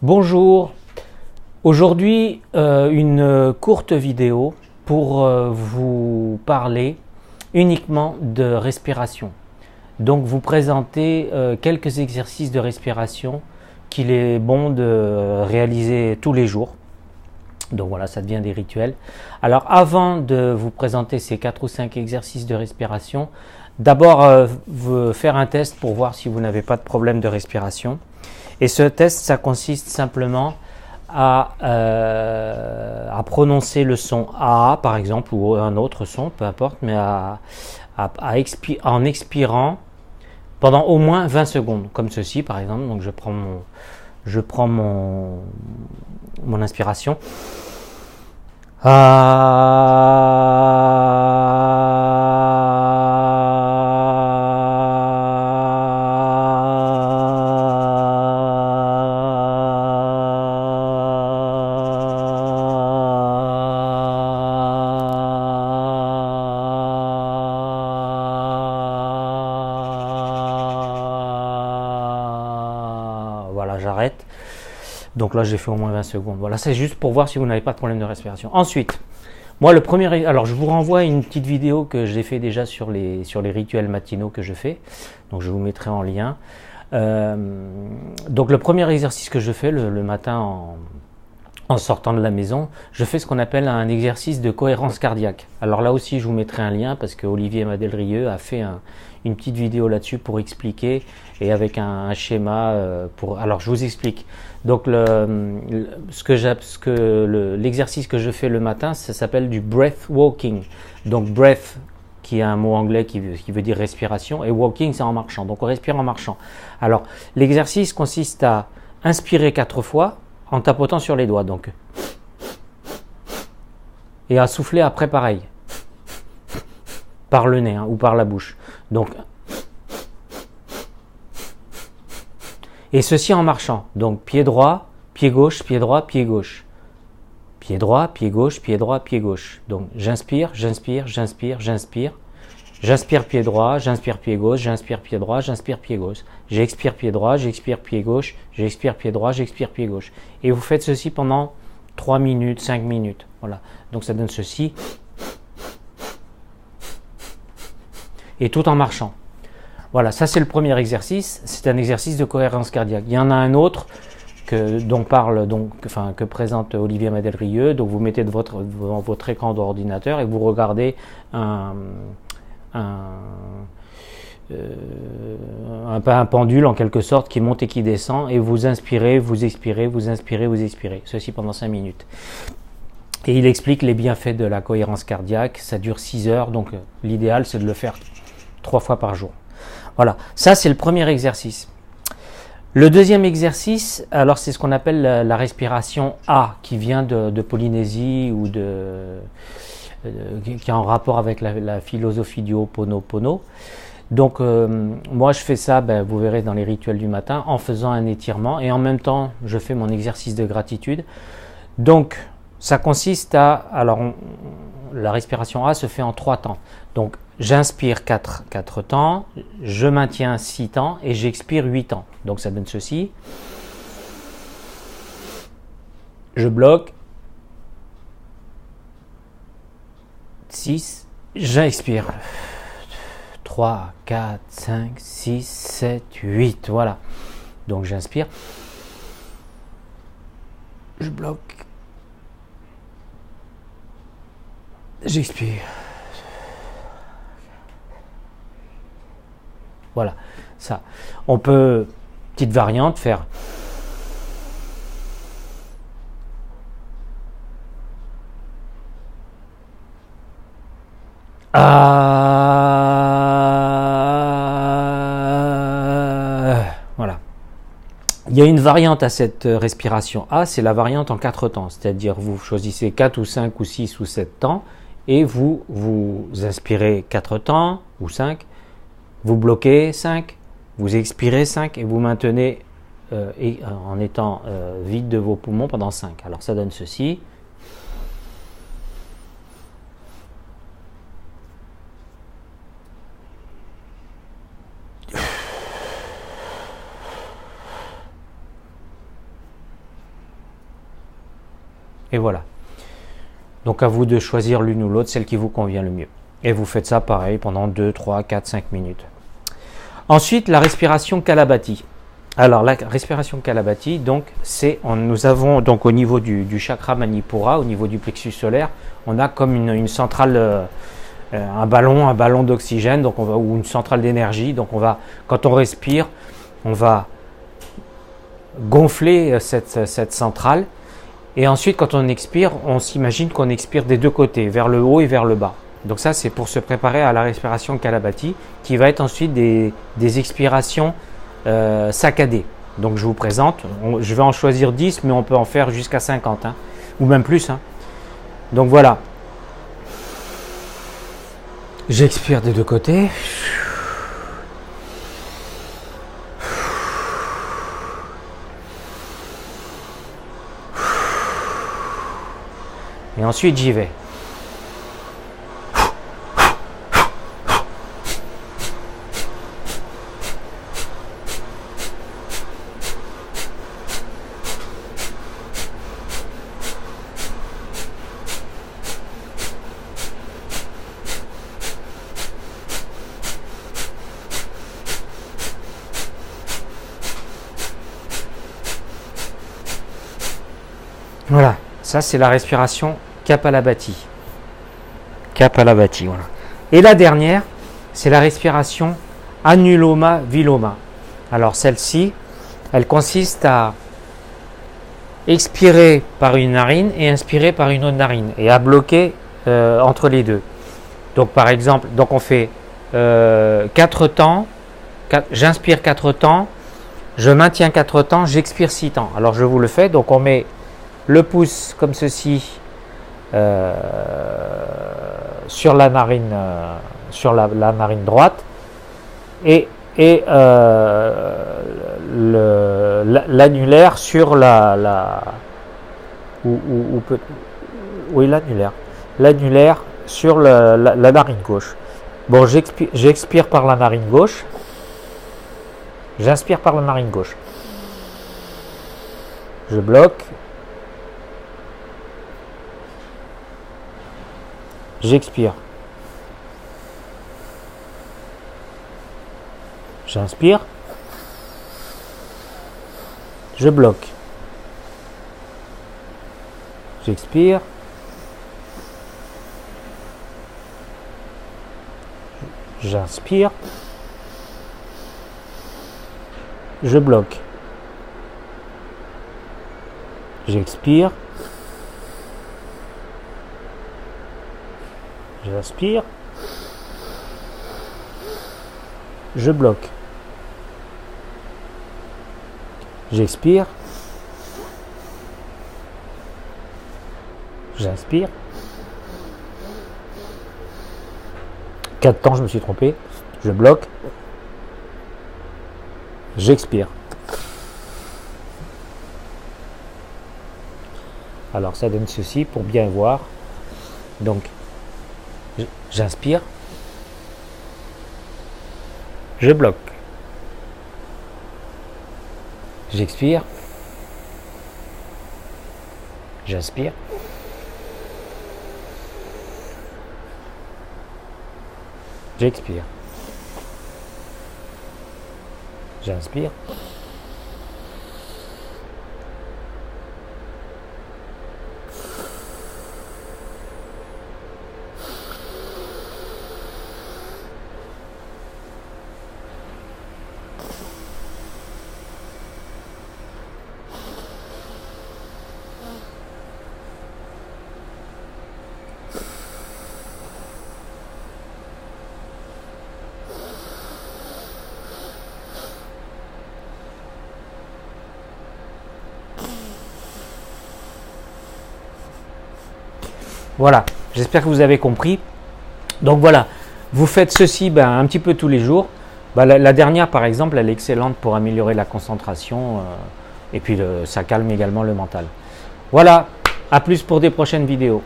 Bonjour, aujourd'hui une courte vidéo pour vous parler uniquement de respiration. Donc vous présenter quelques exercices de respiration qu'il est bon de réaliser tous les jours. Donc voilà, ça devient des rituels. Alors avant de vous présenter ces 4 ou 5 exercices de respiration, d'abord faire un test pour voir si vous n'avez pas de problème de respiration. Et ce test, ça consiste simplement à prononcer le son A, par exemple, ou un autre son, peu importe, mais en expirant pendant au moins 20 secondes, comme ceci, par exemple. Donc je prends mon inspiration. Voilà, j'arrête. Donc là, j'ai fait au moins 20 secondes. Voilà, c'est juste pour voir si vous n'avez pas de problème de respiration. Ensuite, moi, le premier, alors je vous renvoie à une petite vidéo que j'ai fait déjà sur les rituels matinaux que je fais. Donc je vous mettrai en lien. Donc le premier exercice que je fais le matin en sortant de la maison, je fais ce qu'on appelle un exercice de cohérence cardiaque. Alors là aussi, je vous mettrai un lien parce que Olivier Madelrieux a fait une petite vidéo là-dessus pour expliquer et avec un schéma pour. Alors je vous explique. Donc l'exercice que je fais le matin, ça s'appelle du breath walking. Donc breath qui est un mot anglais qui veut dire respiration et walking c'est en marchant. Donc on respire en marchant. Alors l'exercice consiste à inspirer 4 fois en tapotant sur les doigts, donc, et à souffler après pareil, par le nez ou par la bouche. Donc, et ceci en marchant. Donc pied droit, pied gauche, pied droit, pied gauche, pied droit, pied gauche, pied droit, pied gauche. Donc j'inspire, j'inspire, j'inspire, j'inspire. J'inspire pied droit, j'inspire pied gauche, j'inspire pied droit, j'inspire pied gauche. J'expire pied droit, j'expire pied gauche, j'expire pied droit, j'expire pied gauche. Et vous faites ceci pendant 3 minutes, 5 minutes. Voilà. Donc ça donne ceci. Et tout en marchant. Voilà, ça c'est le premier exercice. C'est un exercice de cohérence cardiaque. Il y en a un autre que présente Olivier Madelrieux. Donc vous mettez devant votre écran d'ordinateur et vous regardez un pendule en quelque sorte qui monte et qui descend et vous inspirez, vous expirez, vous inspirez, vous expirez. Ceci pendant 5 minutes. Et il explique les bienfaits de la cohérence cardiaque. Ça dure 6 heures, donc l'idéal c'est de le faire 3 fois par jour. Voilà, ça c'est le premier exercice. Le deuxième exercice, alors c'est ce qu'on appelle la respiration A, qui vient de Polynésie ou qui est en rapport avec la philosophie du Ho'oponopono. Donc moi je fais ça, vous verrez dans les rituels du matin, en faisant un étirement et en même temps je fais mon exercice de gratitude. Donc ça consiste la respiration A se fait en 3 temps. Donc j'inspire 4 temps, je maintiens 6 temps et j'expire 8 temps. Donc ça donne ceci. Je bloque. 6, j'expire. 3, 4, 5, 6, 7, 8. Voilà. Donc j'inspire. Je bloque. J'expire. Voilà. Ça. On peut, petite variante, faire. Voilà. Il y a une variante à cette respiration A, c'est la variante en 4 temps, c'est-à-dire vous choisissez 4 ou 5 ou 6 ou 7 temps et vous inspirez 4 temps ou 5, vous bloquez 5, vous expirez 5 et vous maintenez en étant vide de vos poumons pendant 5. Alors ça donne ceci. Et voilà. Donc à vous de choisir l'une ou l'autre, celle qui vous convient le mieux. Et vous faites ça pareil pendant 2, 3, 4, 5 minutes. Ensuite, la respiration Kapalabhati. Alors la respiration Kapalabhati, donc nous avons donc au niveau du chakra Manipura, au niveau du plexus solaire, on a comme une centrale, un ballon d'oxygène, donc ou une centrale d'énergie. Donc quand on respire, on va gonfler cette centrale. Et ensuite, quand on expire, on s'imagine qu'on expire des deux côtés, vers le haut et vers le bas. Donc ça, c'est pour se préparer à la respiration Kapalabhati, qui va être ensuite des expirations saccadées. Donc je vous présente, je vais en choisir 10, mais on peut en faire jusqu'à 50, hein, ou même plus. Hein. Donc voilà. J'expire des deux côtés. Et ensuite, j'y vais. Voilà, ça c'est la respiration Kapalabhati. Kapalabhati, voilà. Et la dernière, c'est la respiration Anuloma Viloma. Alors celle-ci, elle consiste à expirer par une narine et inspirer par une autre narine et à bloquer entre les deux. Donc par exemple, on fait 4 temps, j'inspire 4 temps, je maintiens 4 temps, j'expire 6 temps. Alors je vous le fais, donc on met le pouce comme ceci sur la narine, la narine droite et l'annulaire sur l'annulaire sur la narine gauche. Bon, j'expire par la narine gauche, j'inspire par la narine gauche, je bloque. J'expire. J'inspire. Je bloque. J'expire. J'inspire. Je bloque. J'expire. J'inspire, je bloque, j'expire, j'inspire, 4 temps, je me suis trompé, je bloque, j'expire. Alors ça donne ceci pour bien voir. Donc j'inspire, je bloque, j'expire, j'inspire, j'expire, j'inspire, Voilà, j'espère que vous avez compris. Donc voilà, vous faites ceci un petit peu tous les jours. La dernière, par exemple, elle est excellente pour améliorer la concentration et puis ça calme également le mental. Voilà, à plus pour des prochaines vidéos.